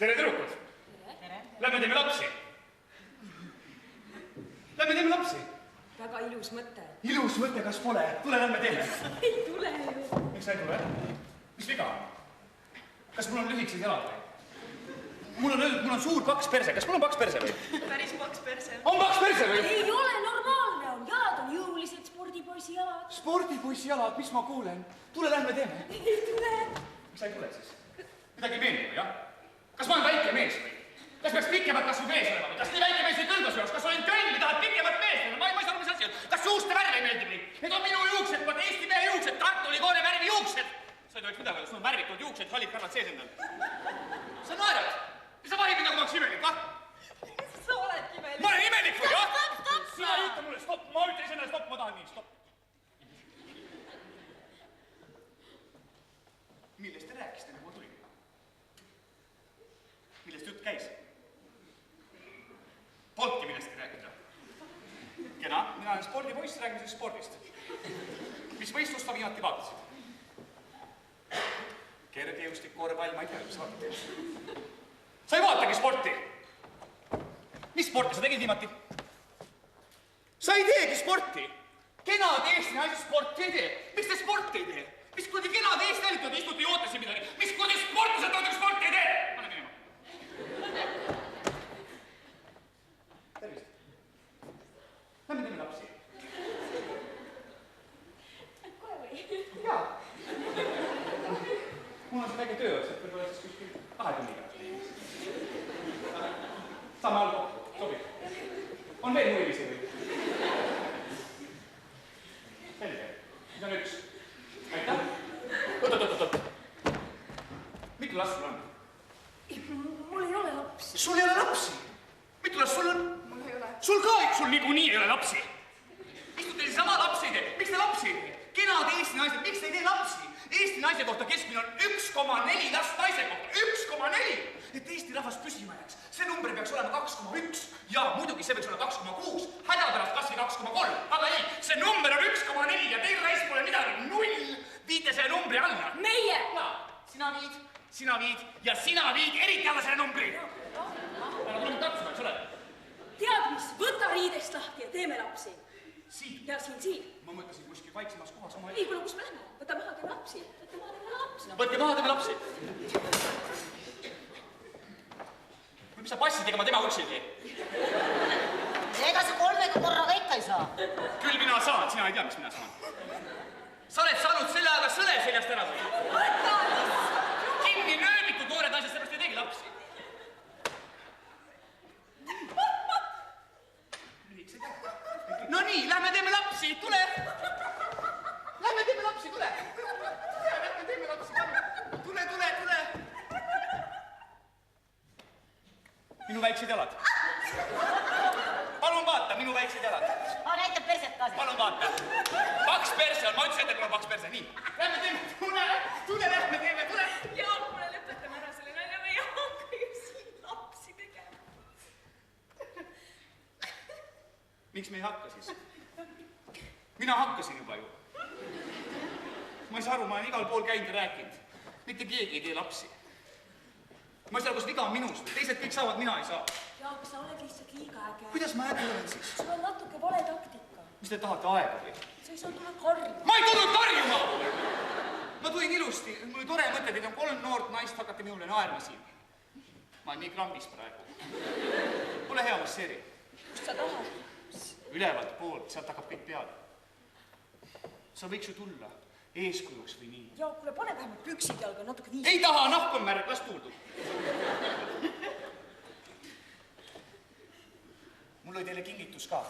Tere, tüdrukud! Lähme teeme lapsi! Lähme teeme lapsi! Väga ilus mõte. Ilus mõte, kas pole? Tule, lähme teeme! Ei tule ju. Miks sa ei tule? Mis viga? Kas mul on lühikesed jalad või? Mul on suur paks perse. Kas mul on paks perse või? Päris paks perse. On paks perse või? Ei ole normaalne on. Jalad on jõulised spordipoisi jalad. Spordipoisi jalad, mis ma kuulen? Tule, lähme teeme! Ei tule. Miks sa ei tule siis? Midagi meeldib või, jah? Kas ma olen väike mees või? Kas peaks pikemat kasvu mees olema või? Kas nii väike mees ei kõlba su jaoks? Kas olen tönn või tahad pikemat mees või? Ma ei saa aru, mis asi on. Kas juuste värv ei meeldi või? Need on minu juuksed, vaata Eesti mehe juuksed, kartulikoone värvi juuksed. Sa ei tohiks midagi öelda, sul on värvitud juuksed, hallid karvad sees endal. Sa naerad? Mis sa vahid mind nagu ma oleks imelik, ah? Sa oledki imelik. Ma olen imelik või, jah? Stopp! Sina ei ütle mulle stopp, ma ütlen ise stopp, ma tahan nii, stopp. Millest te rääkisite, nagu ma tulin? Millest jutt käis? Polnudki millestki rääkida. Kena, mina olen spordipoiss, räägime siis spordist. Mis võistlust sa viimati vaatasid? Kergejõustik, korvpall, ma ei tea, mis sa vaatad. Sa ei vaatagi sporti? Mis sporti sa tegid viimati? Sa ei teegi sporti? Kenad Eesti naised sporti ei tee. Miks te sporti ei tee? Mis kuradi kenad Eesti naised istute ja oote siin midagi? Mis kuradi sportlased on, sporti ei tee? Anna minema. Tervist. Lähme teeme lapsi. Kohe või? Jaa. Mul on see väike töö, et võib-olla siis kuskil 2 tunniga. Saame all kokku, sobib. On veel huvilisi või? Selge. Siis on üks. Aitäh. Oot. Mitu last sul on? Mul ei ole lapsi. Sul ei ole lapsi? Mitu last sul on? Mul ei ole. Sul ka, sul niikuinii ei ole lapsi. Istute teil sama lapsi ei tee. Miks te lapsi ei tee? Kenad Eesti naised, miks te ei tee lapsi? Eesti naise kohta keskmine on 1,4 last naise kohta. 1,4! Et Eesti rahvas püsima jääks. See number peaks olema 2,1. Ja muidugi see peaks olema 2,6. Hädapärast kas või 2,3. Aga ei, see number on 1,4 ja teil raisk pole midagi. 0! Viite selle numbri alla. Meie! Sina viid ja sina viid eriti alla selle numbri. Aga tuleme tatsuma, eks ole? Tead mis, võta riidest lahti ja teeme lapsi. Siin? Ja siin. Ma mõtlesin kuskil vaiksemas kohas oma... Ei, kuule, kus me lähme? Võta maha, teeme lapsi. Võtke maha, teeme lapsi. Mis sa passidega ma tema uksi ei tee? Ega sa 3 korraga ikka ei saa. Küll mina saan, sina ei tea, mis mina saan. Sa oled saanud selle ajaga sõle seljast ära või? Kinni nööbitud noored naised, seepärast ei teegi lapsi. No nii, lähme teeme lapsi, tule! Lähme teeme lapsi, tule! Lähme teeme lapsi, tule! Minu väiksed jalad. Palun vaata, minu väiksed jalad. Näitab perset ka. Palun vaata. Paks perse on, ma ütlesin, et mul on paks perse. Nii, lähme teeme, tule, lähme teeme, tule! Jaak, mulle lõpetame ära selle nalja, me ei hakka ju siin lapsi tegema. Miks me ei hakka siis? Mina hakkasin juba ju. Ma ei saa aru, ma olen igal pool käinud ja rääkinud. Mitte keegi ei tee lapsi. Ma ei saa aru, kas viga on minus. Teised kõik saavad, mina ei saa. Jaak, sa oled lihtsalt liiga äge. Kuidas ma äge olen siis? Sul on natuke vale taktika. Mis te tahate aega või? Sa ei saa tulla karjuma. Ma ei tulnud karjuma! Ma tulin ilusti. Mul oli tore mõte, teid on 3 noort naist, hakkate minule naerma siin. Ma olen nii krambis praegu. Ole hea, masseeri. Kust sa tahad? Ülevalt poolt, sealt hakkab kõik peale. Sa võiks ju tulla eeskujuks või nii. Jaak, kuule, pane vähemalt püksid jalga natuke viis. Ei taha, nahk on märg, las tuldub. Mul oli teile kingitus ka.